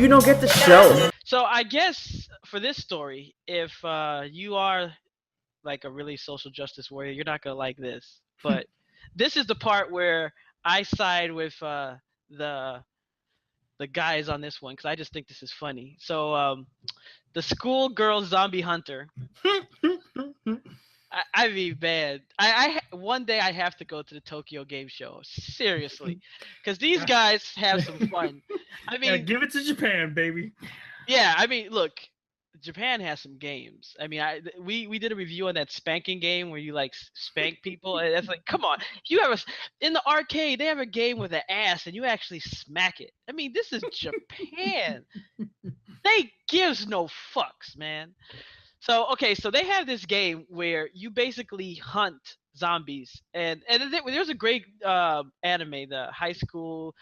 you don't get the show. So I guess for this story, if you are like a really social justice warrior, you're not gonna like this. But this is the part where I side with the the guys on this one because I just think this is funny. So the schoolgirl zombie hunter. I mean, man, one day I have to go to the Tokyo Game Show, seriously, because these guys have some fun. I Yeah, mean, give it to Japan, baby. yeah, I mean, look, Japan has some games. I mean, we did a review on that spanking game where you like spank people, and that's like, come on, you have in the arcade they have a game with an ass and you actually smack it. I mean, this is Japan. They gives no fucks, man. So okay, so they have this game where you basically hunt zombies, and there's a great anime, the high school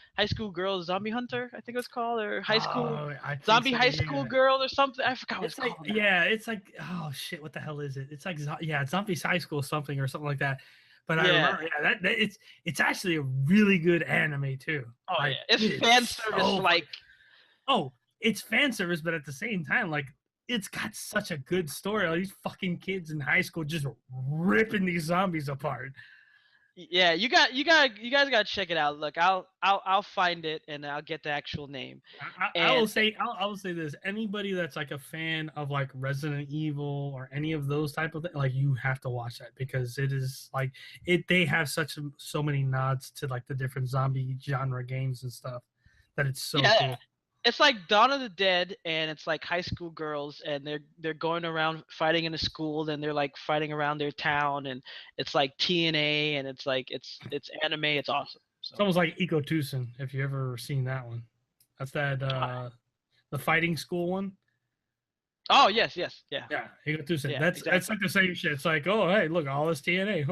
girl zombie hunter, I think it was called, or high school Oh, I think zombie so. high school Yeah. girl or something. I forgot what it's It's like called now. it's like oh shit, what the hell is it? It's like yeah, Zombies High School something or something like that. But I Yeah. remember that it's actually a really good anime too. Oh Like, yeah, it's it fan is service so like. oh, it's fan service, but at the same time, like it's got such a good story. All these fucking kids in high school just ripping these zombies apart. Yeah, you guys got to check it out. Look, I'll find it and I'll get the actual name. I And will say I will say this: anybody that's like a fan of like Resident Evil or any of those type of things, like you have to watch that because it is like it. They have so many nods to like the different zombie genre games and stuff that it's so yeah, cool. it's like Dawn of the Dead, and it's like high school girls, and they're going around fighting in a school, and they're like fighting around their town, and it's like TNA, and it's like it's anime. It's awesome. It's So almost like Eco Tucson, if you ever seen that one. That's that the fighting school one. oh yes, yes, yeah, Yeah, Eco Tucson. yeah, That's exactly. like the same shit. It's like, oh hey, look, all this TNA.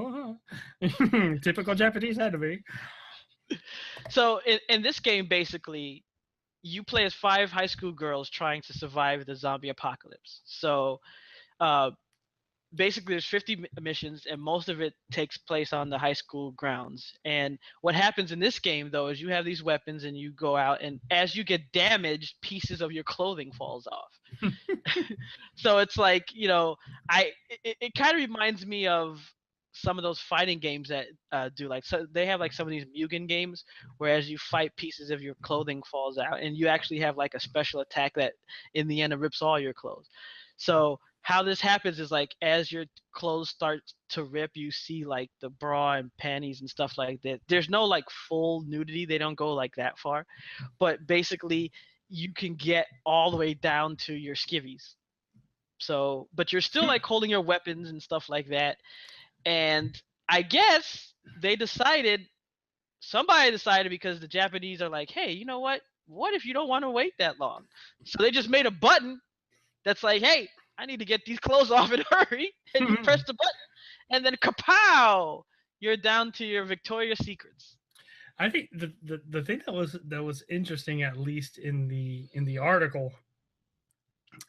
Typical Japanese anime. So in this game, basically, you play as 5 high school girls trying to survive the zombie apocalypse. So uh, basically there's 50 missions and most of it takes place on the high school grounds. And what happens in this game though is you have these weapons and you go out, and as you get damaged, pieces of your clothing falls off. So it's like, it kind of reminds me of some of those fighting games that do, like, so they have like some of these Mugen games where as you fight, pieces of your clothing falls out and you actually have like a special attack that in the end it rips all your clothes. So how this happens is like as your clothes start to rip, you see like the bra and panties and stuff like that. There's no like full nudity, they don't go like that far, but basically you can get all the way down to your skivvies. So but you're still like holding your weapons and stuff like that. And I guess somebody decided, because the Japanese are like, hey, you know what if you don't want to wait that long? So they just made a button that's like, hey, I need to get these clothes off in a hurry, and you press the button, and then kapow, you're down to your Victoria's Secrets. I think the thing that was interesting, at least in the article,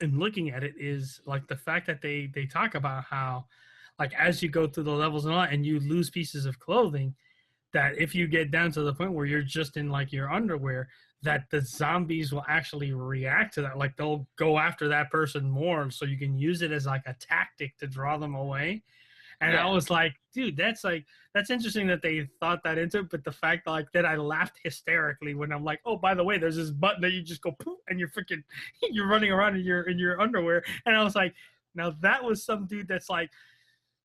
and looking at it, is like the fact that they talk about how like as you go through the levels and all and you lose pieces of clothing, that if you get down to the point where you're just in like your underwear, that the zombies will actually react to that, like they'll go after that person more, so you can use it as like a tactic to draw them away. And I Yeah. was like, dude, that's interesting that they thought that into it. But the fact that like that I laughed hysterically when I'm like, oh, by the way, there's this button that you just go poof and you're freaking you're running around in your underwear. And I was like, now that was some dude that's like,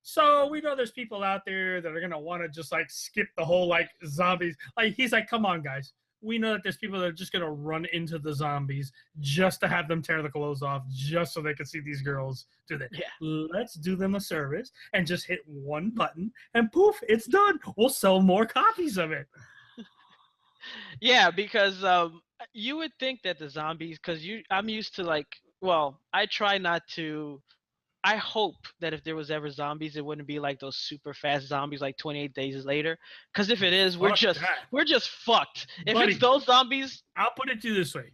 so we know there's people out there that are gonna want to just like skip the whole like zombies. Like he's like, come on, guys. We know that there's people that are just gonna run into the zombies just to have them tear the clothes off, just so they can see these girls do that. Yeah. Let's do them a service and just hit one button and poof, it's done. We'll sell more copies of it. Yeah, because you would think that the zombies, because I'm used to like, well, I try not to. I hope that if there was ever zombies, it wouldn't be like those super fast zombies like 28 Days Later. Because if it is, Fuck that. we're just fucked. If Buddy, it's those zombies, I'll put it to you this way.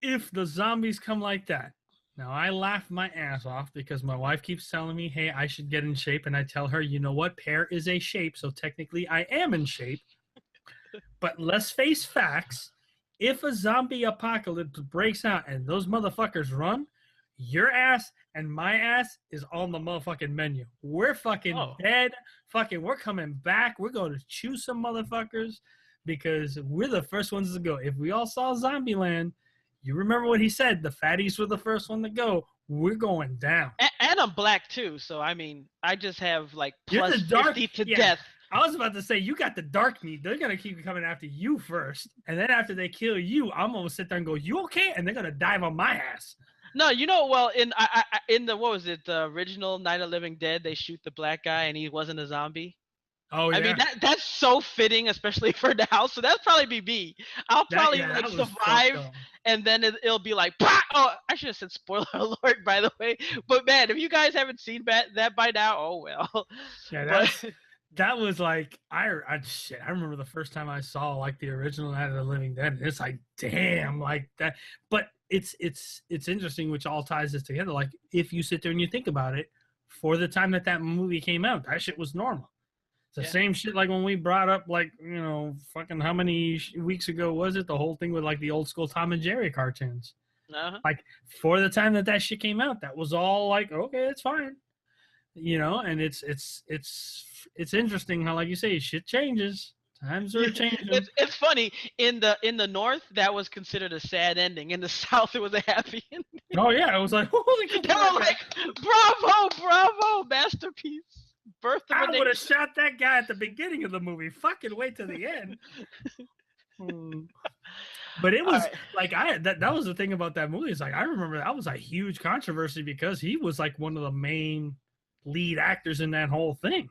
If the zombies come like that, now I laugh my ass off because my wife keeps telling me, hey, I should get in shape. And I tell her, you know what? Pear is a shape. So technically I am in shape. But let's face facts. if a zombie apocalypse breaks out and those motherfuckers run, your ass and my ass is on the motherfucking menu. We're fucking dead. Fucking, we're coming back. We're going to choose some motherfuckers because we're the first ones to go. If we all saw Zombieland, you remember what he said. The fatties were the first one to go. We're going down. And I'm black too, so I mean, I just have like You're plus the dark, 50 to death. I was about to say, you got the dark meat. They're going to keep coming after you first. And then after they kill you, I'm going to sit there and go, you okay? And they're going to dive on my ass. No, you know, well, in the, what was it, the original Night of the Living Dead, they shoot the black guy and he wasn't a zombie. Oh, yeah. I mean, that's so fitting, especially for now. So that'd probably be me. I'll probably like survive, and then it'll be like, bah! Oh, I should have said spoiler alert, by the way. But man, if you guys haven't seen that by now, oh well. Yeah, that was like I remember the first time I saw like the original Night of the Living Dead. And it's like, damn, like that. But it's interesting, which all ties this together. Like if you sit there and you think about it, for the time that movie came out, that shit was normal. It's the same shit like when we brought up, like, you know, fucking how many weeks ago was it? The whole thing with like the old school Tom and Jerry cartoons. Like for the time that shit came out, that was all like, okay, it's fine. You know, and it's interesting how, like you say, shit changes. Times are changing. It's funny. In the North, that was considered a sad ending. In the South, it was a happy ending. Oh yeah, it was like, holy they were like, bravo, masterpiece. Birth of I would have shot that guy at the beginning of the movie. Fucking wait till the end. But it was like that was the thing about that movie. Is like I remember that was a huge controversy because he was like one of the main lead actors in that whole thing.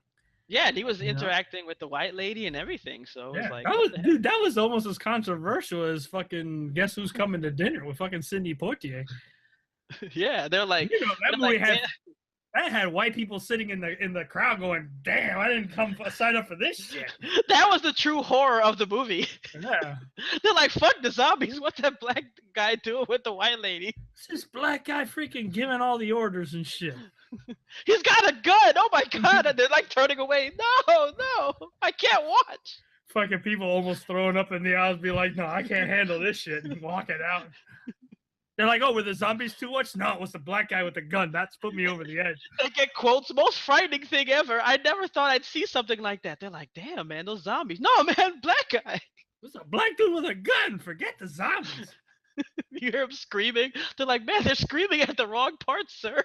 Yeah, and he was interacting with the white lady and everything. So it was like, that was almost as controversial as fucking Guess Who's Coming to Dinner with fucking Sidney Poitier. Yeah, they're like, you know, that movie had white people sitting in the crowd going, damn, I didn't sign up for this shit. That was the true horror of the movie. Yeah. They're like, fuck the zombies. What's that black guy doing with the white lady? It's this black guy freaking giving all the orders and shit. He's got a gun. Oh my God. And they're like turning away. No, I can't watch. Fucking people almost throwing up in the aisles, be like, no, I can't handle this shit, and walking out. They're like, oh, were the zombies too much? No, it was the black guy with the gun. That's put me over the edge. They get quotes, most frightening thing ever. I never thought I'd see something like that. They're like, damn, man, those zombies. No, man, black guy. What's a black dude with a gun? Forget the zombies. You hear him screaming. They're like, man, they're screaming at the wrong part, sir.